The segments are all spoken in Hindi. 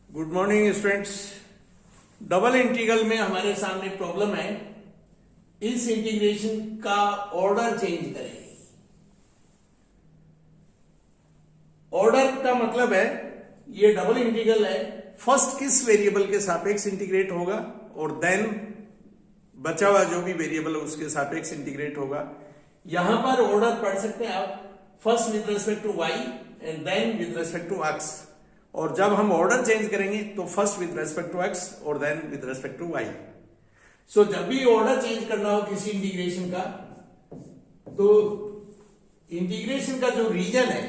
Good morning students. Double integral में हमारे सामने प्रॉब्लम है, इस इंटीग्रेशन का ऑर्डर चेंज करें। ऑर्डर का मतलब है ये डबल इंटीग्रल है, फर्स्ट किस वेरिएबल के सापेक्ष इंटीग्रेट होगा और देन बचा हुआ जो भी वेरिएबल है उसके सापेक्ष इंटीग्रेट होगा। यहां पर ऑर्डर पढ़ सकते हैं आप, first with respect to Y and then with respect to X. और जब हम ऑर्डर चेंज करेंगे तो first with respect to X और then with respect to Y. So जब भी ऑर्डर चेंज करना हो किसी इंटीग्रेशन का, तो इंटीग्रेशन का जो रीजन है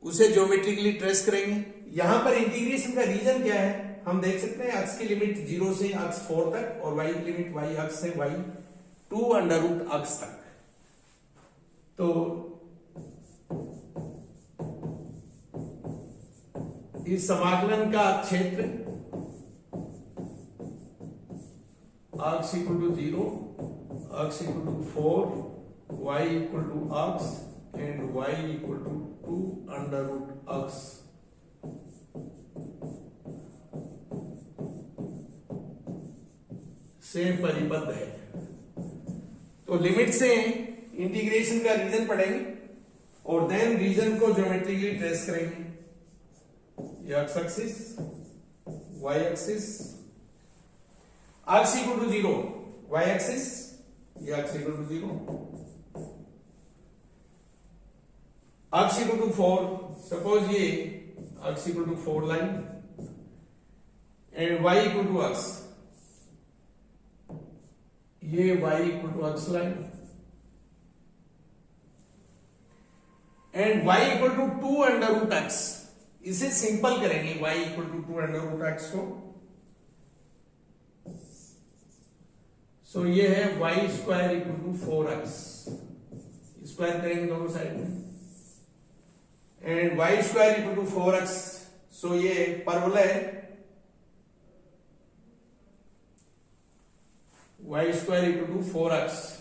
उसे ज्योमेट्रिकली ट्रेस करेंगे। यहां पर इंटीग्रेशन का रीजन क्या है हम देख सकते हैं, एक्स की लिमिट 0 से एक्स 4 तक और वाई की लिमिट वाई एक्स से वाई 2 अंडर रूट एक्स तक। तो इस समाकलन का क्षेत्र x equal to 0, x equal to 4, y equal to x and y equal to 2 under root x। Same परिबद्ध है। तो लिमिट से इंटीग्रेशन का रीजन पढ़ेंगे और देन रीजन को ज्योमेट्रिकली ट्रेस करेंगे। X axis, Y axis, X equal to 0, Y axis, X equal to 0, X equal to 4, suppose ये X equal to 4 line and Y equal to X, ये Y equal to X line and Y equal to 2 under root X. इसे सिंपल करेंगे y equal to 2 under root X को। सो ये है y square equal to 4x, square करेंगे दोनों साइड में and y square equal to 4x। So ये परवलय है y square equal to 4x।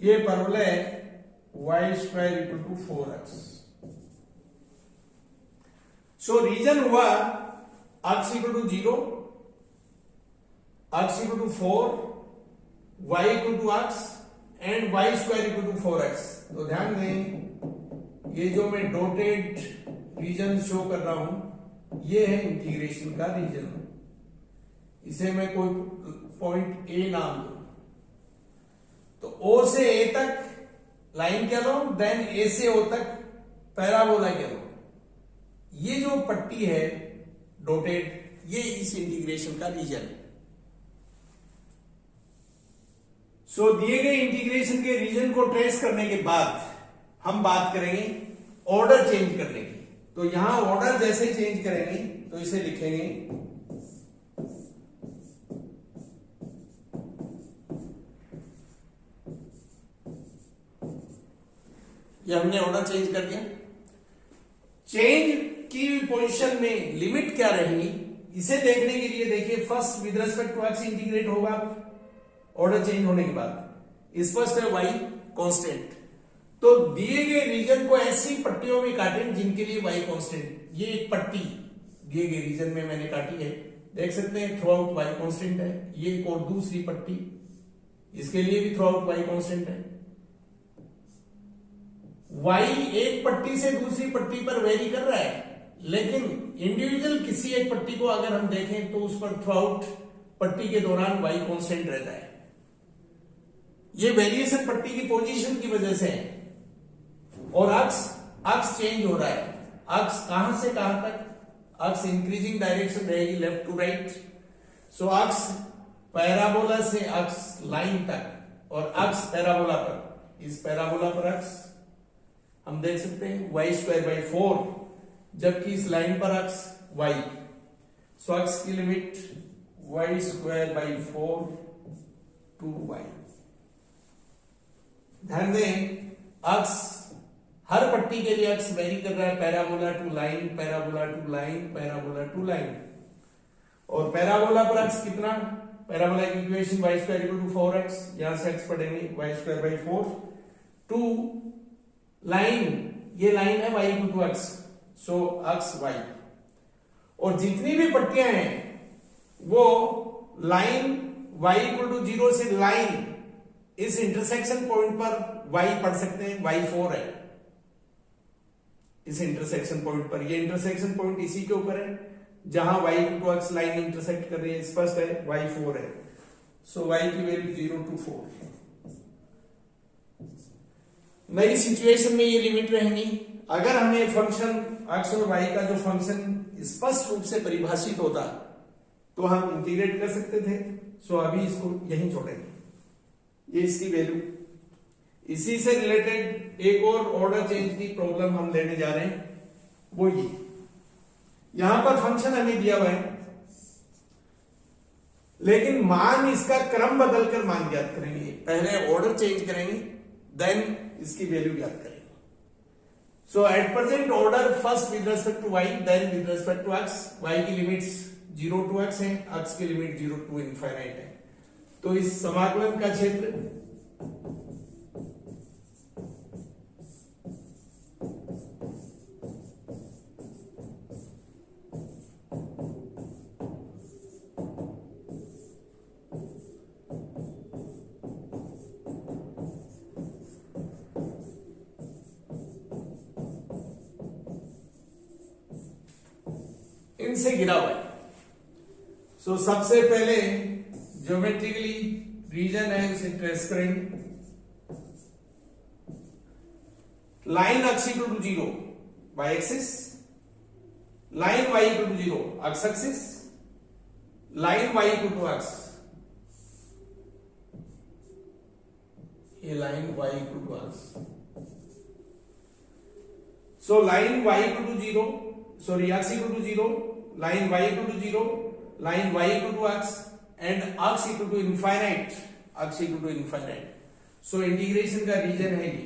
ये परवलय है y square equal to 4x। So region हुआ x equal to 0, x equal to 4, y equal to x and y square equal to 4x। तो ध्यान दें ये जो मैं डॉटेड रीजन शो कर रहा हूं ये है इंटीग्रेशन का रीजन। इसे मैं कोई पॉइंट ए नाम दूं, तो O से A तक लाइन कह लो, देन A से O तक पैराबोला कह लो। ये जो पट्टी है डॉटेड, ये इस इंटीग्रेशन का रीजन है। सो दिए गए इंटीग्रेशन के रीजन को ट्रेस करने के बाद हम बात करेंगे ऑर्डर चेंज करने की। तो यहां ऑर्डर जैसे चेंज करेंगे तो इसे लिखेंगे ये हमने ऑर्डर चेंज कर दिया। चेंज की पोजीशन में लिमिट क्या रहेगी इसे देखने के लिए देखिए, first with respect to X integrate होगा ऑर्डर चेंज होने के बाद। स्पष्ट है वाई कांस्टेंट। तो दिए गए रीजन को ऐसी पट्टियों में काटें जिनके लिए वाई कांस्टेंट। ये एक पट्टी दिए गए रीजन में मैंने काटी है, देख सकते हैं थ्रू आउट वाई कांस्टेंट है। ये एक और दूसरी पट्टी, इसके लिए भी थ्रू आउट वाई कांस्टेंट है। y एक पट्टी से दूसरी पट्टी पर वेरी कर रहा है, लेकिन इंडिविजुअल किसी एक पट्टी को अगर हम देखें तो उस पर थ्रू आउट पट्टी के दौरान y कांस्टेंट रहता है। ये वेरिएशन पट्टी की पोजीशन की वजह से है और अक्स चेंज हो रहा है। अक्स कहां से कहां तक? अक्स इंक्रीजिंग डायरेक्शन रहेगी left to right. So X parabola से अक्स लाइन तक और अक्स पैराबोला पर, इस पैराबोला पर अक्स हम देख सकते हैं y स्क्वायर बाई 4, जबकि इस लाइन पर अक्स y। सो अक्स की limit y square by 4 to y। ध्यान दें अक्स हर पट्टी के लिए अक्स वेरी कर रहा है parabola to line, parabola to line, parabola to line. और और पैराबोला पर x कितना, पैराबोला की equation y square equal to 4x, यहां से x पढ़ेंगे y square by 4 to line, ये लाइन है y equal to x, so x y, और जितनी भी पट्टियां हैं वो लाइन y इक्वल टू 0 से लाइन इस इंटरसेक्शन पॉइंट पर y पढ़ सकते हैं, y4 है इस इंटरसेक्शन पॉइंट पर, ये इंटरसेक्शन पॉइंट इसी के ऊपर है जहां y equal to x line intersect कर रही है, स्पष्ट है y4 है, सो y की वैल्यू 0 to 4। नई सिचुएशन में ये लिमिट रहेंगी। अगर हमें फंक्शन x और y का जो फंक्शन स्पष्ट रूप से परिभाषित होता तो हम इंटीग्रेट कर सकते थे, सो अभी इसको यहीं छोड़ेंगे, ये इसकी वैल्यू। इसी से रिलेटेड एक और ऑर्डर चेंज की प्रॉब्लम हम लेने जा रहे हैं, वो ये, यहां पर फंक्शन हमें दिया हुआ है लेकिन मान इसका क्रम बदलकर मान ज्ञात करेंगे, पहले ऑर्डर चेंज करेंगे देन इसकी वैल्यू ज्ञात करेंगे। So at present order first with respect to y then with respect to x, y की लिमिट्स 0 to x है, x की लिमिट 0 to इनफाइनाइट है, तो इस समाकलन का क्षेत्र इनसे गिरा हुआ है। सो सबसे पहले ज्योमेट्रिकली रीजन है उसे ट्रेस करेंगे, line x equal to 0 y axis, line y equal to 0 x axis, line y equal to x, ये line y equal to x, so line y equal to 0 sorry x equal to 0, line y equal to 0, line y equal to x and x equal to infinite, x equal to infinite. So integration का रीजन है ये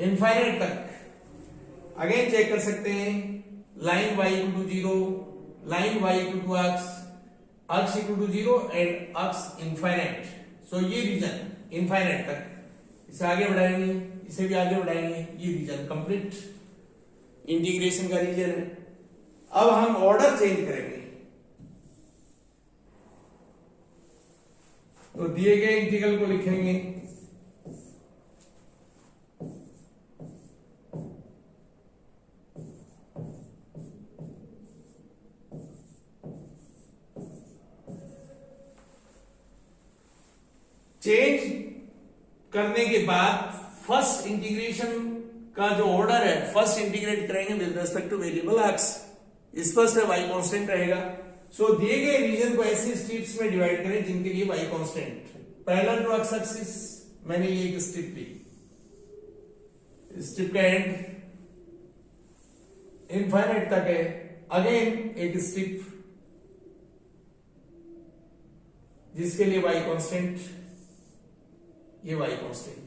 इनफाइनाइट तक। अगेन चेक कर सकते हैं, line y equal to 0, line y equal to x equal to 0 and x infinite. So ये रीजन इनफाइनाइट तक, इसे आगे बढ़ाएंगे, इसे भी आगे बढ़ाएंगे, ये रीजन कंप्लीट इंटीग्रेशन का रीजन है। अब हम ऑर्डर चेंज करेंगे, तो दिए गए इंटीग्रल को लिखेंगे चेंज करने के बाद फर्स्ट इंटीग्रेशन का जो ऑर्डर है, फर्स्ट इंटीग्रेट करेंगे with respect two variable x, स्पष्ट है y कांस्टेंट रहेगा। सो दिए गए रीजन को ऐसी स्ट्रिप्स में डिवाइड करें जिनके लिए y constant parallel to x axis, मैंने ये एक स्ट्रिप ली, स्ट्रिप का एंड इनफाइनाइट तक है, अगेन एक स्ट्रिप जिसके लिए y कांस्टेंट, ये y constant,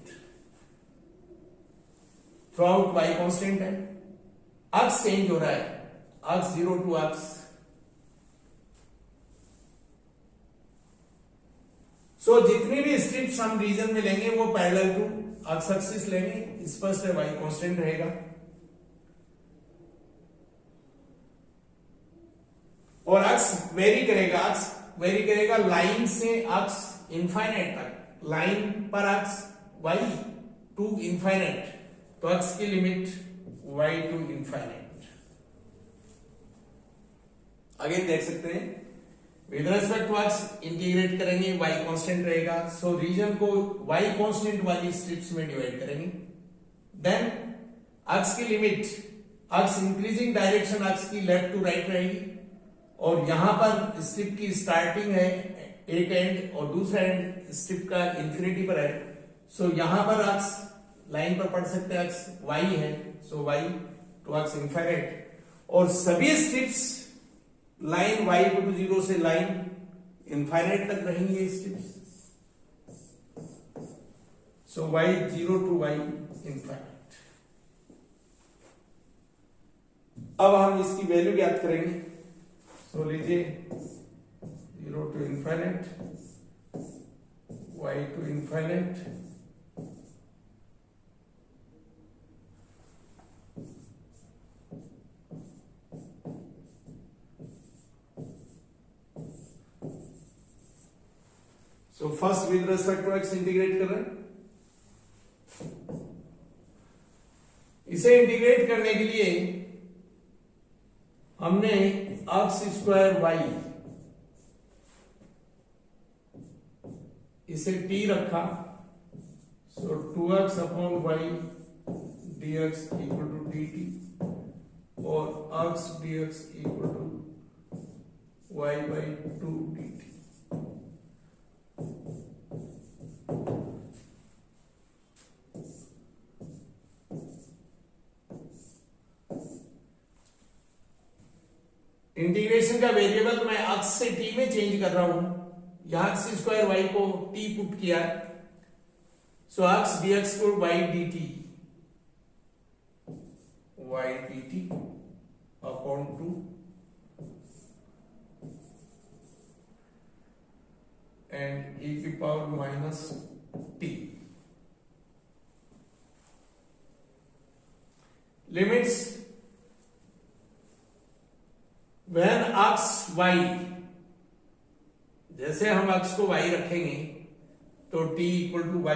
throughout y constant है, x चेंज हो रहा है, x 0 to x, सो जितनी भी स्ट्रिप्स हम रीजन में लेंगे वो पैरेलल टू x एक्सिस लेंगे, स्पष्ट है y कांस्टेंट रहेगा। और x वेरी करेगा लाइन से x इनफाइनाइट तक, लाइन पर x y टू इनफाइनाइट, तो x की limit y to infinite. Again देख सकते हैं with respect to x integrate करेंगे, y कांस्टेंट रहेगा, सो रीजन को y कांस्टेंट वाली स्ट्रिप्स में डिवाइड करेंगे, देन x की limit, x increasing direction x की लेफ्ट टू राइट रहेगी, और यहां पर स्ट्रिप की स्टार्टिंग है एक एंड और दूसरा एंड स्ट्रिप का इंफिनिटी पर है, सो यहां पर x लाइन पर पढ़ सकते हैं x y है, so y to x infinite, और सभी स्ट्रिप्स लाइन y टू 0 से लाइन इनफाइनाइट तक रहेंगे strips, so y 0 to y infinite. अब हम इसकी वैल्यू ज्ञात करेंगे। सो लीजिए 0 to infinite y to infinite so first with respect to x integrate कर रहे हैं। इसे इंटीग्रेट करने के लिए हमने अक्स स्क्वायर y इसे t रखा। So 2x upon y dx equal to dt और x dx equal to y by 2 dt। Integration का वेरिएबल मैं अक्स से t में चेंज कर रहा हूं। यहां x स्क्वायर y को t पुट किया, सो x dx को y dt upon 2 and e की power minus t। Limits when x y, जैसे हम x को y रखेंगे तो t equal to y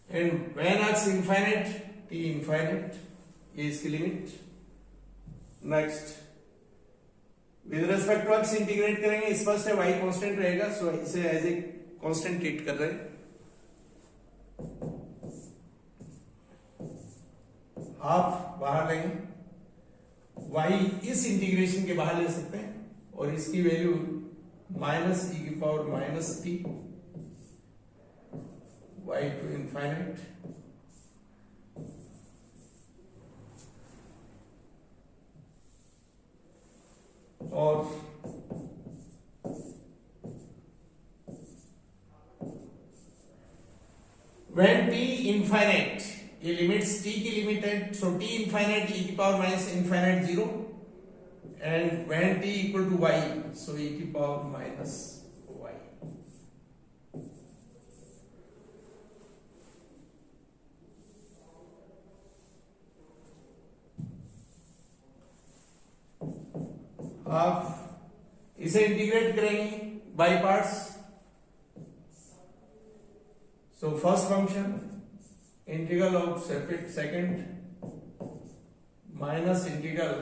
and when x infinite t infinite, ये इसकी limit. Next with respect to x integrate करेंगे, स्पष्ट है y कांस्टेंट रहेगा, सो इसे एज ए कांस्टेंट ट्रीट कर रहे हैं। हाफ बाहर लेंगे, y इस इंटीग्रेशन के बाहर ले सकते हैं और इसकी वैल्यू माइनस e की power minus t y to infinite और when t इंफाइनाइट, ये लिमिट्स t की लिमिट है, सो t इंफाइनाइट e की power minus infinite 0 and when t equal to y, so e की पावर माइनस y। हाफ इसे इंटीग्रेट करेंगे by parts. So first function integral of second minus integral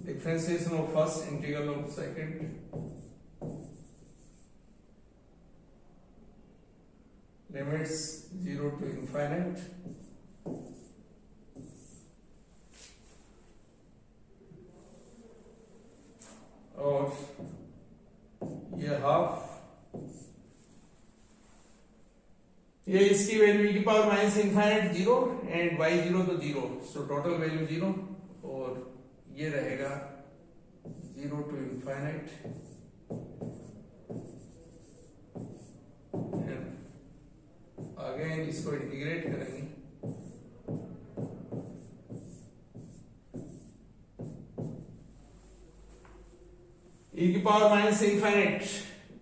differentiation of first integral of second limits 0 to infinite और ये हाफ, ये इसकी वैल्यू e की power minus infinite 0 and y 0 तो 0, सो टोटल वैल्यू 0 और ये रहेगा 0 टू इंफाइनाइट अगेन इसको इंटीग्रेट करेंगे। e की power minus infinite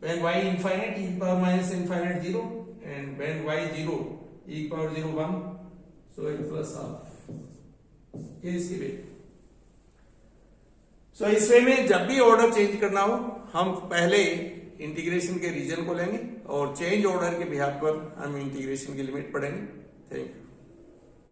when y infinite e की power minus infinite 0 and when y 0 e की power 0 1, so a plus half, ये इसकी वैल्यू। सो इस वे में जब भी ऑर्डर चेंज करना हो हम पहले इंटीग्रेशन के रीजन को लेंगे और चेंज ऑर्डर के बिहाफ पर हम इंटीग्रेशन की लिमिट पढ़ेंगे। Thank you.